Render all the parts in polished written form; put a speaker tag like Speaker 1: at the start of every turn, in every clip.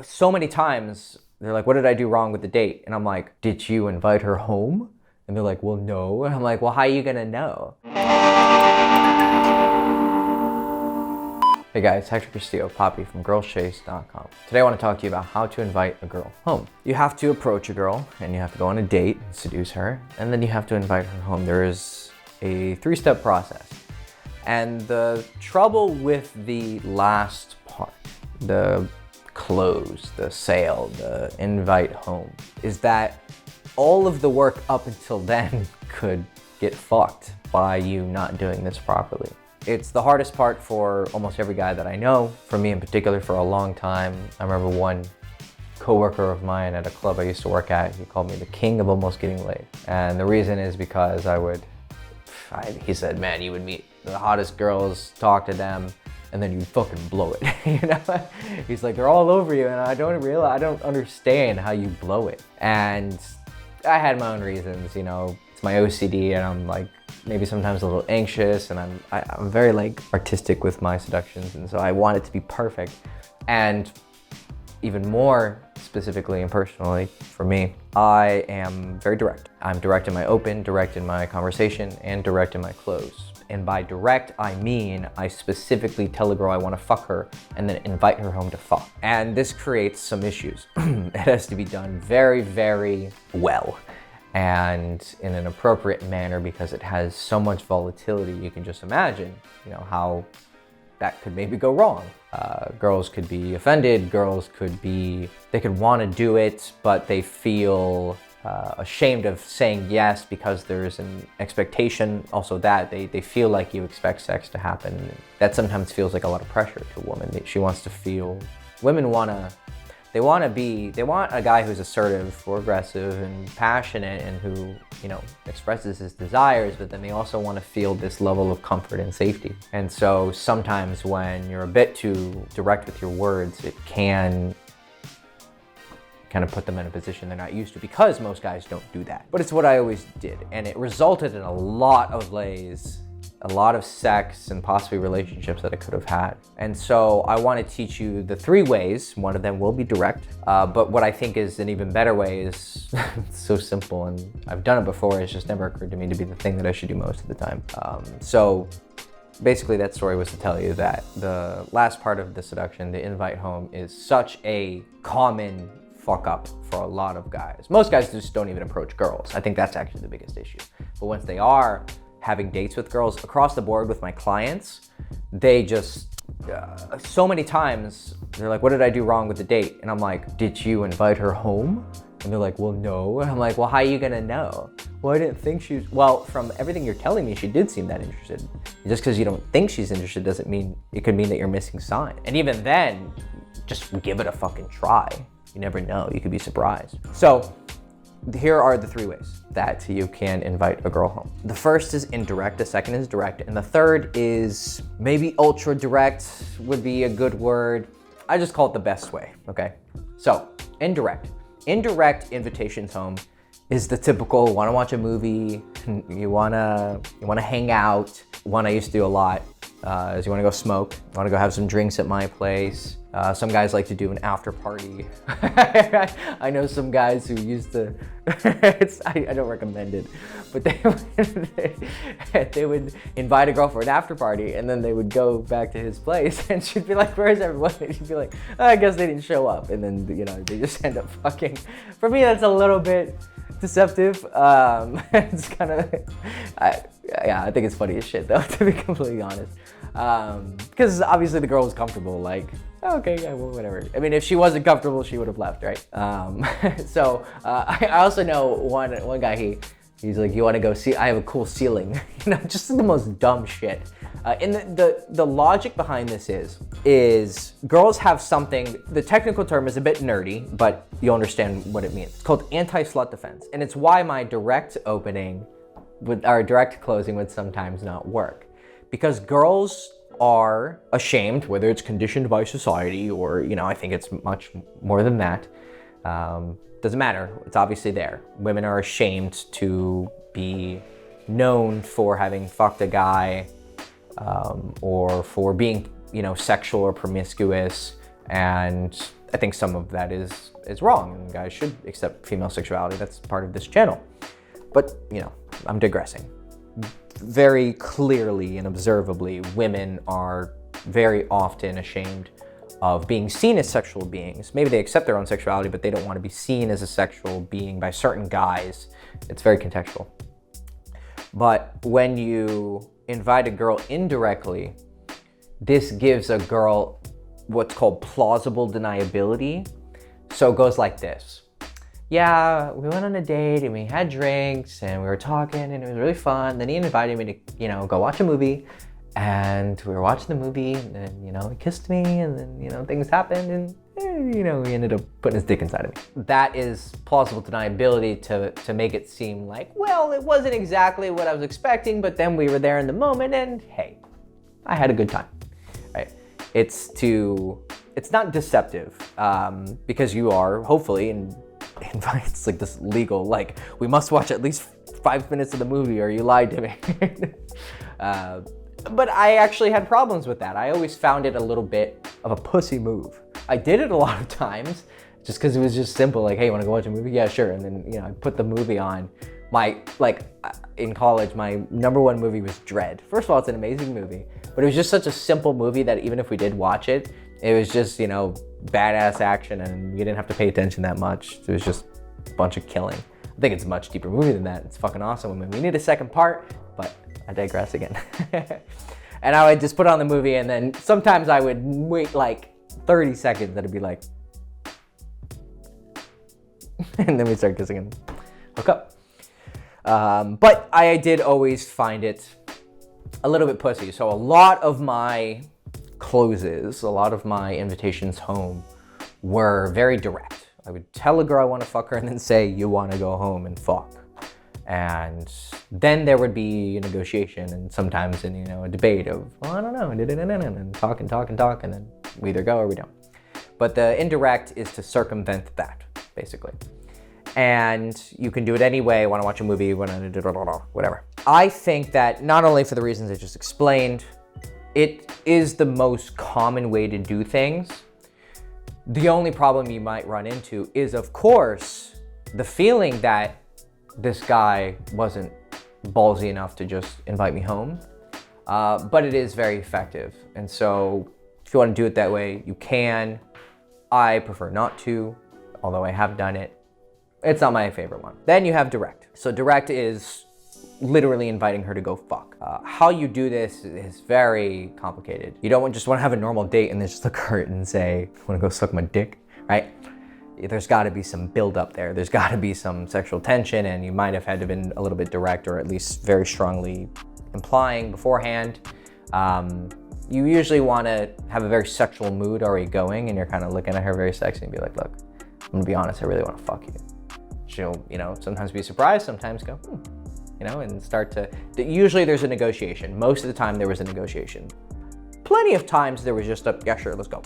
Speaker 1: So many times they're like, what did I do wrong with the date? And I'm like, did you invite her home? And they're like, well, no. And I'm like, well, how are you gonna know? Hey guys, Hector Castillo, Poppy from girlschase.com. Today I want to talk to you about how to invite a girl home. You have to approach a girl and you have to go on a date and seduce her, and then you have to invite her home. There is a 3-step process. And the trouble with the last part, the close, the sale, the invite home, is that all of the work up until then could get fucked by you not doing this properly. It's the hardest part for almost every guy that I know. For me in particular, for a long time. I remember one coworker of mine at a club I used to work at, he called me the king of almost getting laid. And the reason is because he said, man, you would meet the hottest girls, talk to them, and then you fucking blow it, you know? He's like, they're all over you, and I don't understand how you blow it. And I had my own reasons, you know, it's my OCD, and I'm like, maybe sometimes a little anxious, and I'm very like artistic with my seductions, and so I want it to be perfect. And even more specifically and personally for me, I am very direct. I'm direct in my open, direct in my conversation, and direct in my close. And by direct, I mean I specifically tell a girl I want to fuck her and then invite her home to fuck. And this creates some issues. It has to be done very, very well and in an appropriate manner because it has so much volatility. You can just imagine, you know, how that could maybe go wrong. Girls could be offended, they could want to do it, but they feel ashamed of saying yes because there's an expectation. Also that they feel like you expect sex to happen. That sometimes feels like a lot of pressure to a woman. She wants to feel, women want a guy who's assertive or aggressive and passionate and who, you know, expresses his desires, but then they also want to feel this level of comfort and safety. And so sometimes when you're a bit too direct with your words, it can kind of put them in a position they're not used to, because most guys don't do that. But it's what I always did, and it resulted in a lot of lays, a lot of sex, and possibly relationships that I could have had. And so I want to teach you the 3 ways. One of them will be direct, but what I think is an even better way is so simple, and I've done it before, it's just never occurred to me to be the thing that I should do most of the time. So basically that story was to tell you that the last part of the seduction, the invite home, is such a common fuck up for a lot of guys. Most guys just don't even approach girls. I think that's actually the biggest issue. But once they are having dates with girls across the board with my clients, they just, so many times they're like, what did I do wrong with the date? And I'm like, did you invite her home? And they're like, well, no. And I'm like, well, how are you gonna know? Well, I didn't think she was, well, from everything you're telling me, she did seem that interested. Just because you don't think she's interested doesn't mean, it could mean that you're missing sign. And even then, just give it a fucking try. You never know, you could be surprised. So here are the 3 ways that you can invite a girl home. The first is indirect, the second is direct, and the third is maybe ultra direct would be a good word. I just call it the best way, okay? So, indirect. Indirect invitations home is the typical wanna watch a movie, you wanna hang out. One I used to do a lot is you wanna go smoke, you wanna go have some drinks at my place. Some guys like to do an after party. I know some guys who used to, I don't recommend it, but they would invite a girl for an after party and then they would go back to his place and she'd be like, where's everyone? And she'd be like, oh, I guess they didn't show up. And then, you know, they just end up fucking. For me, that's a little bit deceptive. It's kind of, yeah, I think it's funny as shit though, to be completely honest. Because obviously the girl was comfortable, like, oh, okay, yeah, well, whatever. I mean, if she wasn't comfortable, she would have left, right? So I also know one guy, he's like, you want to go see, I have a cool ceiling. You know, just the most dumb shit. And the logic behind this is girls have something, the technical term is a bit nerdy, but you'll understand what it means. It's called Anti-Slut Defense. And it's why my direct opening our direct closing would sometimes not work. Because girls are ashamed, whether it's conditioned by society or, you know, I think it's much more than that. Doesn't matter, it's obviously there. Women are ashamed to be known for having fucked a guy or for being, you know, sexual or promiscuous. And I think some of that is wrong, and guys should accept female sexuality. That's part of this channel. But, you know, I'm digressing. Very clearly and observably, women are very often ashamed of being seen as sexual beings. Maybe they accept their own sexuality, but they don't want to be seen as a sexual being by certain guys. It's very contextual. But when you invite a girl indirectly, this gives a girl what's called plausible deniability. So it goes like this. Yeah, we went on a date and we had drinks and we were talking and it was really fun. Then he invited me to, you know, go watch a movie. And we were watching the movie, and then, you know, he kissed me, and then, you know, things happened, and, you know, he ended up putting his dick inside of me. That is plausible deniability to make it seem like, well, it wasn't exactly what I was expecting, but then we were there in the moment, and hey, I had a good time, right? It's not deceptive, because you are, hopefully, and it's like this legal, like, we must watch at least 5 minutes of the movie or you lied to me. But I actually had problems with that. I always found it a little bit of a pussy move. I did it a lot of times just because it was just simple, like, hey, wanna go watch a movie? Yeah, sure. And then, you know, I put the movie on. In college, my #1 movie was Dread. First of all, it's an amazing movie, but it was just such a simple movie that even if we did watch it, it was just, you know, badass action and we didn't have to pay attention that much. It was just a bunch of killing. I think it's a much deeper movie than that. It's fucking awesome. I mean, we need a second part, but I digress again. And I would just put on the movie, and then sometimes I would wait like 30 seconds, and it'd be like, and then we'd start kissing and hook up. But I did always find it a little bit pussy. So a lot of my closes, a lot of my invitations home were very direct. I would tell a girl I want to fuck her and then say, you want to go home and fuck. And then there would be a negotiation and sometimes a debate of, well, I don't know, and talk, and then we either go or we don't. But the indirect is to circumvent that, basically. And you can do it anyway, want to watch a movie, whatever. I think that not only for the reasons I just explained, it is the most common way to do things. The only problem you might run into is, of course, the feeling that this guy wasn't ballsy enough to just invite me home. But it is very effective. And so if you want to do it that way, you can. I prefer not to, although I have done it. It's not my favorite one. Then you have direct. So direct is literally inviting her to go fuck. How you do this is very complicated. You don't just want to have a normal date and then just look at her and say, want to go suck my dick, right? There's got to be some build up there. There's got to be some sexual tension, and you might have had to been a little bit direct, or at least very strongly implying beforehand. You usually want to have a very sexual mood already going, and you're kind of looking at her very sexy and be like, look, I'm gonna be honest, I really want to fuck you. She'll, sometimes be surprised, sometimes go, and start to, usually there's a negotiation. Most of the time there was a negotiation. Plenty of times there was just a, yeah, sure, let's go.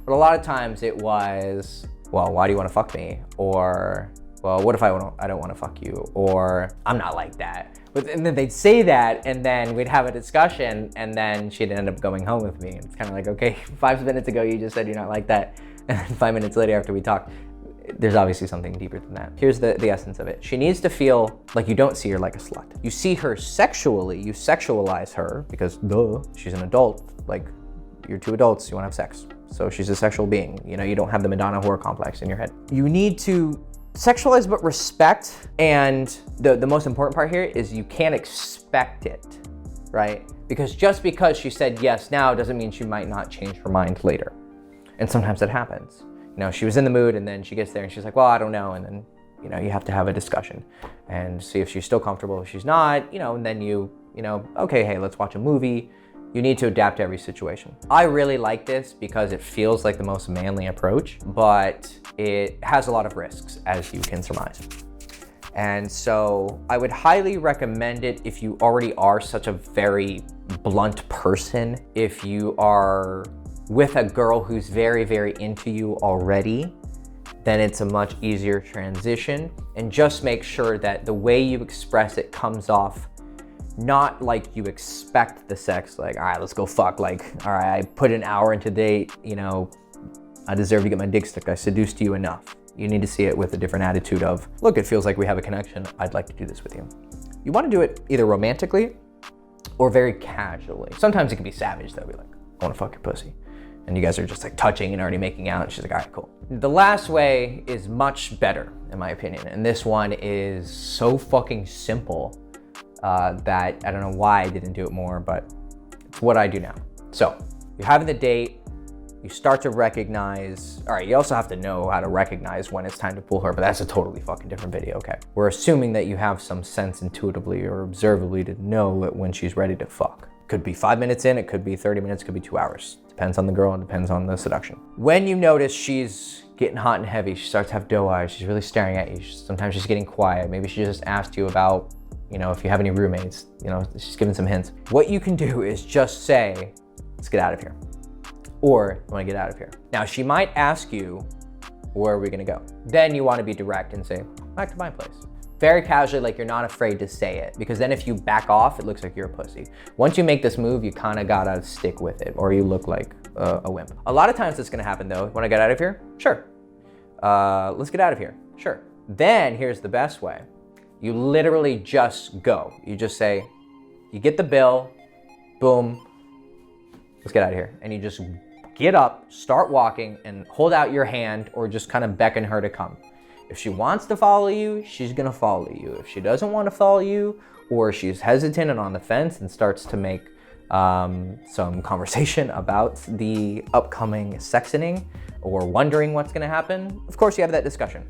Speaker 1: But a lot of times it was, well, why do you want to fuck me? Or, well, what if I don't want to fuck you? Or, I'm not like that. And then they'd say that, and then we'd have a discussion, and then she'd end up going home with me. And it's kind of like, okay, 5 minutes ago you just said you're not like that. And then 5 minutes later after we talked, there's obviously something deeper than that. Here's the essence of it. She needs to feel like you don't see her like a slut. You see her sexually, you sexualize her, because duh, she's an adult. Like, you're two adults, you wanna have sex. So she's a sexual being. You don't have the Madonna whore complex in your head. You need to sexualize but respect, and the most important part here is you can't expect it, right? Because just because she said yes now doesn't mean she might not change her mind later. And sometimes that happens. She was in the mood, and then she gets there and she's like, well, I don't know. And then, you have to have a discussion and see if she's still comfortable. If she's not, and then okay, hey, let's watch a movie. You need to adapt to every situation. I really like this because it feels like the most manly approach, but it has a lot of risks, as you can surmise. And so I would highly recommend it if you already are such a very blunt person. If you are with a girl who's very, very into you already, then it's a much easier transition. And just make sure that the way you express it comes off not like you expect the sex, like, all right, let's go fuck, like, all right, I put an hour into date, I deserve to get my dick stuck. I seduced you enough. You need to see it with a different attitude of, look, it feels like we have a connection. I'd like to do this with you. You want to do it either romantically or very casually. Sometimes it can be savage though. Be like, I want to fuck your pussy. And you guys are just like touching and already making out. And she's like, all right, cool. The last way is much better, in my opinion. And this one is so fucking simple that I don't know why I didn't do it more, but it's what I do now. So you're having the date. You start to recognize, all right, you also have to know how to recognize when it's time to pull her, but that's a totally fucking different video, okay? We're assuming that you have some sense intuitively or observably to know that when she's ready to fuck. Could be 5 minutes in, it could be 30 minutes, it could be 2 hours. Depends on the girl and depends on the seduction. When you notice she's getting hot and heavy, she starts to have doe eyes, she's really staring at you. Sometimes she's getting quiet. Maybe she just asked you about, if you have any roommates, she's giving some hints. What you can do is just say, let's get out of here. Or you want to get out of here. Now she might ask you, where are we gonna go? Then you want to be direct and say, back to my place. Very casually, like you're not afraid to say it, because then if you back off, it looks like you're a pussy. Once you make this move, you kind of gotta stick with it, or you look like a wimp. A lot of times it's gonna happen though. Want to get out of here? Sure. Let's get out of here. Sure. Then here's the best way. You literally just go. You just say, you get the bill, boom, let's get out of here. And you just get up, start walking, and hold out your hand or just kind of beckon her to come. If she wants to follow you, she's gonna follow you. If she doesn't want to follow you, or she's hesitant and on the fence and starts to make some conversation about the upcoming sexing or wondering what's gonna happen, of course you have that discussion.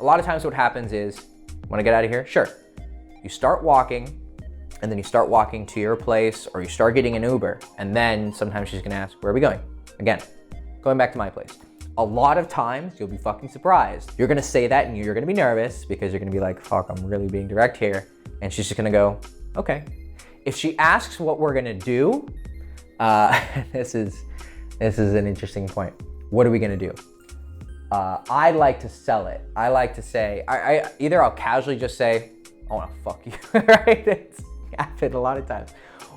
Speaker 1: A lot of times what happens is, wanna get out of here? Sure. You start walking, and then you start walking to your place, or you start getting an Uber, and then sometimes she's gonna ask, where are we going? Again, going back to my place. A lot of times you'll be fucking surprised. You're gonna say that and you're gonna be nervous because you're gonna be like, fuck, I'm really being direct here. And she's just gonna go, okay. If she asks what we're gonna do, this is an interesting point. What are we gonna do? I like to sell it. I like to say, either I'll casually just say, I wanna fuck you, right? It's happened a lot of times.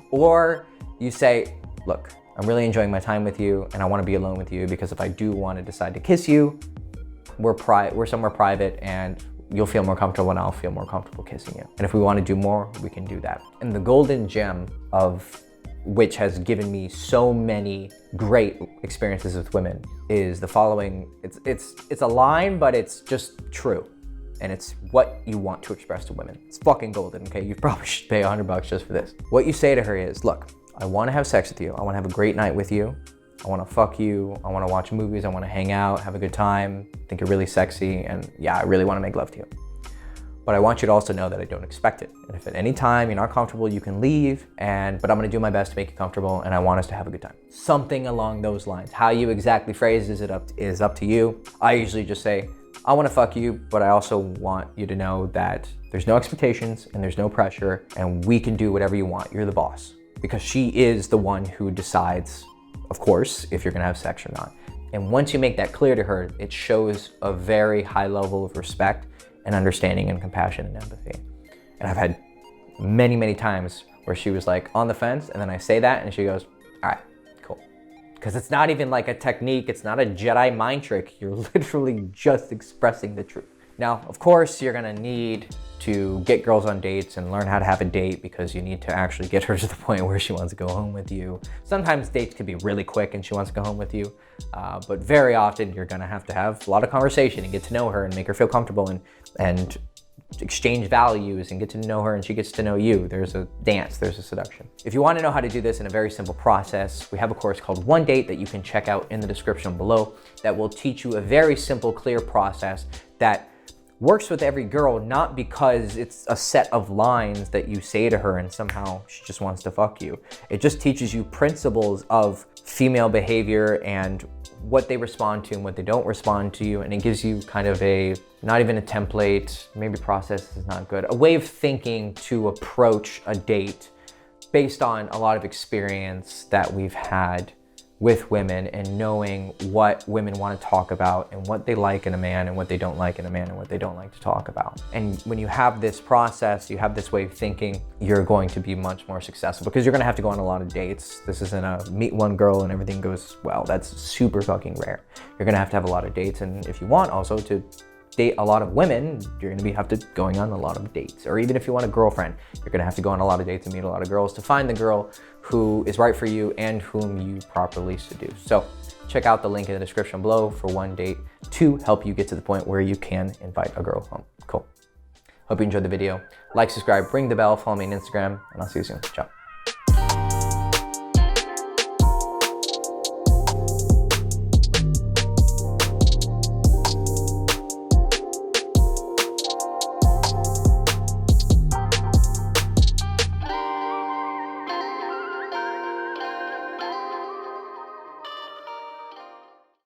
Speaker 1: Or you say, look, I'm really enjoying my time with you and I wanna be alone with you, because if I do wanna decide to kiss you, we're somewhere private and you'll feel more comfortable and I'll feel more comfortable kissing you. And if we wanna do more, we can do that. And the golden gem of which has given me so many great experiences with women is the following. It's a line, but it's just true. And it's what you want to express to women. It's fucking golden, okay? You probably should pay $100 just for this. What you say to her is, look, I wanna have sex with you. I wanna have a great night with you. I wanna fuck you. I wanna watch movies. I wanna hang out, have a good time. I think you're really sexy. And yeah, I really wanna make love to you. But I want you to also know that I don't expect it. And if at any time you're not comfortable, you can leave. But I'm gonna do my best to make you comfortable and I want us to have a good time. Something along those lines. How you exactly phrase is up to you. I usually just say, I wanna fuck you, but I also want you to know that there's no expectations and there's no pressure and we can do whatever you want. You're the boss. Because she is the one who decides, of course, if you're gonna have sex or not. And once you make that clear to her, it shows a very high level of respect and understanding and compassion and empathy. And I've had many, many times where she was like on the fence and then I say that and she goes, all right, cool. Because it's not even like a technique, it's not a Jedi mind trick. You're literally just expressing the truth. Now, of course, you're gonna need to get girls on dates and learn how to have a date because you need to actually get her to the point where she wants to go home with you. Sometimes dates can be really quick and she wants to go home with you, but very often you're gonna have to have a lot of conversation and get to know her and make her feel comfortable and exchange values and get to know her and she gets to know you. There's a dance, there's a seduction. If you want to know how to do this in a very simple process, we have a course called One Date that you can check out in the description below that will teach you a very simple, clear process that works with every girl, not because it's a set of lines that you say to her and somehow she just wants to fuck you. It just teaches you principles of female behavior and what they respond to and what they don't respond to you. And it gives you kind of not even a template, maybe process is not good, a way of thinking to approach a date based on a lot of experience that we've had with women and knowing what women want to talk about and what they like in a man and what they don't like in a man and what they don't like to talk about. And when you have this process, you have this way of thinking, you're going to be much more successful because you're going to have to go on a lot of dates. This isn't a meet one girl and everything goes well. That's super fucking rare. You're going to have a lot of dates. And if you want also to date a lot of women, you're going to have to going on a lot of dates. Or even if you want a girlfriend, you're going to have to go on a lot of dates and meet a lot of girls to find the girl who is right for you and whom you properly seduce. So check out the link in the description below for 1 date to help you get to the point where you can invite a girl home. Cool. Hope you enjoyed the video. Like, subscribe, ring the bell, follow me on Instagram, and I'll see you soon. Ciao.